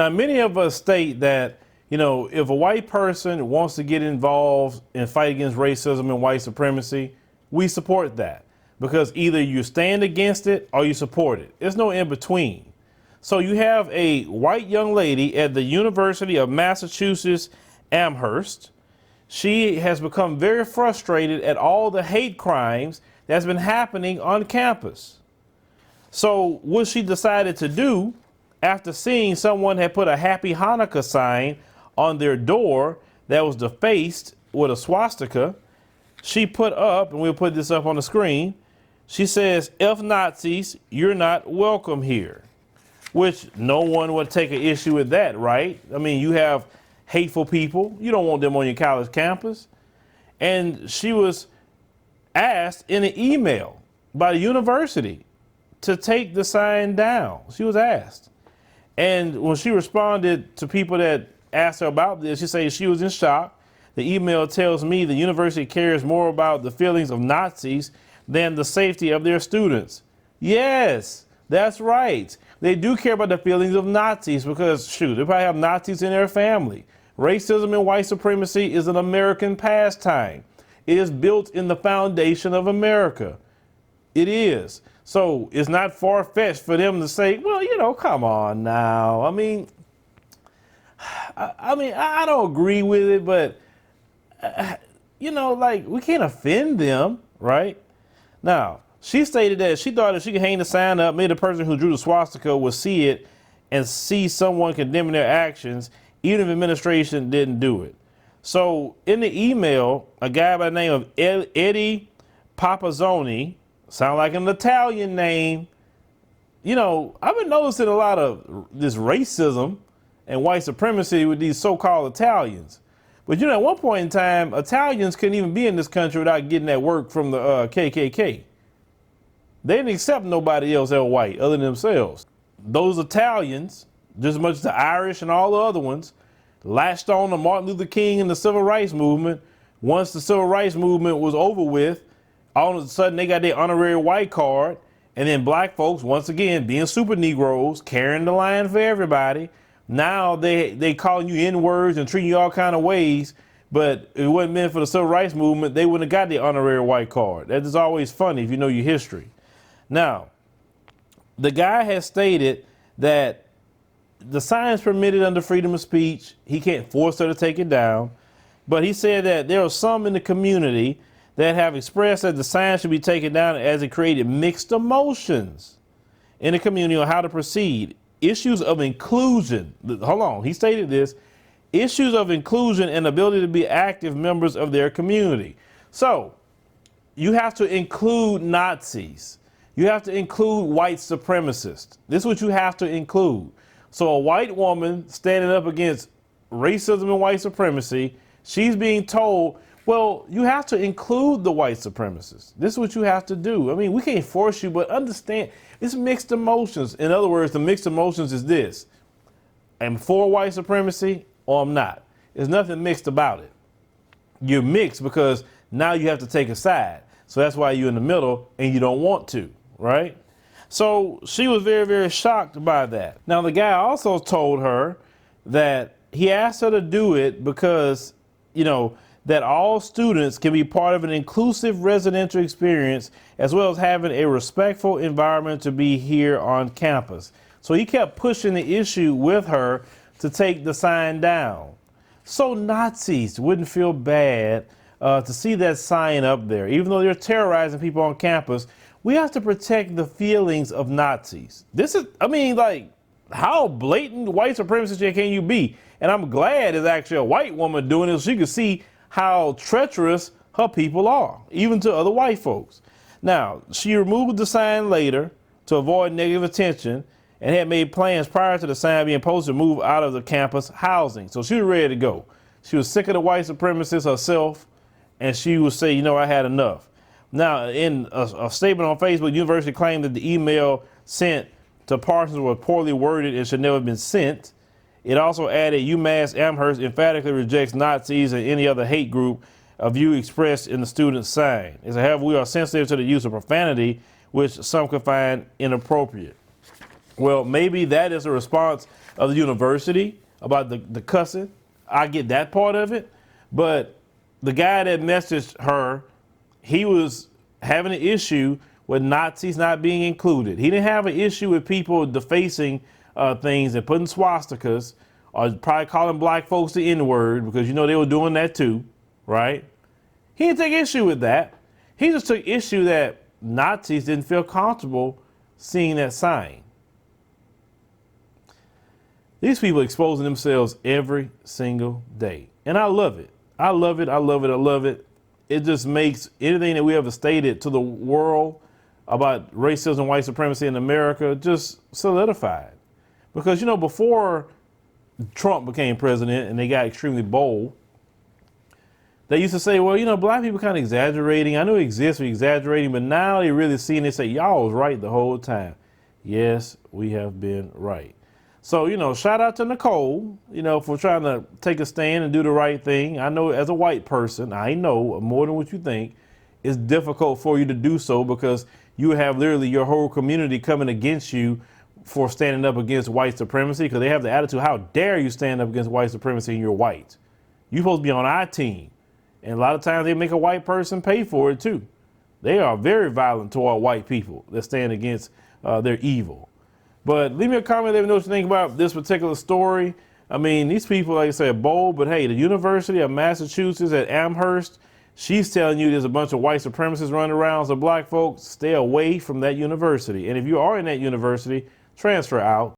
Now, many of us state that, if a white person wants to get involved in fight against racism and white supremacy, we support that because either you stand against it or you support it. There's no in between. So you have a white young lady at the University of Massachusetts-Amherst. She has become very frustrated at all the hate crimes that's been happening on campus. So what she decided to do, after seeing someone had put a Happy Hanukkah sign on their door that was defaced with a swastika, she put up, and we'll put this up on the screen, she says, "F Nazis, you're not welcome here," which no one would take an issue with that, right? I mean, you have hateful people. You don't want them on your college campus. And she was asked in an email by the university to take the sign down. She was asked. And when she responded to people that asked her about this, she said she was in shock. The email tells me the university cares more about the feelings of Nazis than the safety of their students. Yes, that's right. They do care about the feelings of Nazis because, shoot, they probably have Nazis in their family. Racism and white supremacy is an American pastime. It is built in the foundation of America. It is. So it's not far-fetched for them to say, well, come on now. I mean, I don't agree with it, but, we can't offend them, right? Now, she stated that she thought if she could hang the sign up, maybe the person who drew the swastika would see it and see someone condemning their actions, even if administration didn't do it. So in the email, a guy by the name of Eddie Papazzoni, sound like an Italian name. I've been noticing a lot of this racism and white supremacy with these so-called Italians. But at one point in time, Italians couldn't even be in this country without getting that work from the KKK. They didn't accept nobody else that was white other than themselves. Those Italians, just as much as the Irish and all the other ones, latched on to Martin Luther King and the civil rights movement. Once the civil rights movement was over with, all of a sudden they got their honorary white card. And then black folks, once again, being super Negroes, carrying the line for everybody. Now they calling you N-words and treating you all kind of ways. But if it wasn't meant for the civil rights movement, they wouldn't have got the honorary white card. That is always funny if you know your history. Now, the guy has stated that the sign is permitted under freedom of speech. He can't force her to take it down. But he said that there are some in the community that have expressed that the sign should be taken down as it created mixed emotions in the community on how to proceed. Issues of inclusion. Hold on. He stated this. Issues of inclusion and ability to be active members of their community. So you have to include Nazis. You have to include white supremacists. This is what you have to include. So a white woman standing up against racism and white supremacy, she's being told, well, you have to include the white supremacists. This is what you have to do. I mean, we can't force you, but understand it's mixed emotions. In other words, the mixed emotions is this. I'm for white supremacy or I'm not. There's nothing mixed about it. You're mixed because now you have to take a side. So that's why you're in the middle and you don't want to, right? So she was very, very shocked by that. Now, the guy also told her that he asked her to do it because, that all students can be part of an inclusive residential experience as well as having a respectful environment to be here on campus. So he kept pushing the issue with her to take the sign down. So Nazis wouldn't feel bad to see that sign up there. Even though they're terrorizing people on campus, we have to protect the feelings of Nazis. This is, how blatant white supremacist can you be? And I'm glad it's actually a white woman doing it so she can see how treacherous her people are, even to other white folks. Now, she removed the sign later to avoid negative attention and had made plans prior to the sign being posted to move out of the campus housing. So she was ready to go. She was sick of the white supremacists herself, and she would say, I had enough. Now, in a statement on Facebook, the university claimed that the email sent to Parsons was poorly worded and should never have been sent. It also added UMass Amherst emphatically rejects Nazis and any other hate group, a view expressed in the student's sign. However, we are sensitive to the use of profanity, which some could find inappropriate. Well, maybe that is a response of the university about the cussing. I get that part of it. But the guy that messaged her, he was having an issue with Nazis not being included. He didn't have an issue with people defacing things and putting swastikas or probably calling black folks the N-word, because you know they were doing that too, right? He didn't take issue with that. He just took issue that Nazis didn't feel comfortable seeing that sign. These people exposing themselves every single day. And I love it. I love it. I love it. I love it. It just makes anything that we ever stated to the world about racism, white supremacy in America just solidified. Because, you know, before Trump became president and they got extremely bold, they used to say, well, you know, black people kind of exaggerating. I know it exists, we're exaggerating, but now they really see and they say, y'all was right the whole time. Yes, we have been right. So, you know, shout out to Nicole, you know, for trying to take a stand and do the right thing. I know as a white person, I know more than what you think, it's difficult for you to do so because you have literally your whole community coming against you for standing up against white supremacy, because they have the attitude, how dare you stand up against white supremacy and you're white? You're supposed to be on our team. And a lot of times they make a white person pay for it too. They are very violent toward white people that stand against their evil. But leave me a comment, let me know what you think about this particular story. I mean, these people, like I said, bold, but hey, the University of Massachusetts at Amherst, she's telling you there's a bunch of white supremacists running around, so black folks, stay away from that university. And if you are in that university, transfer out.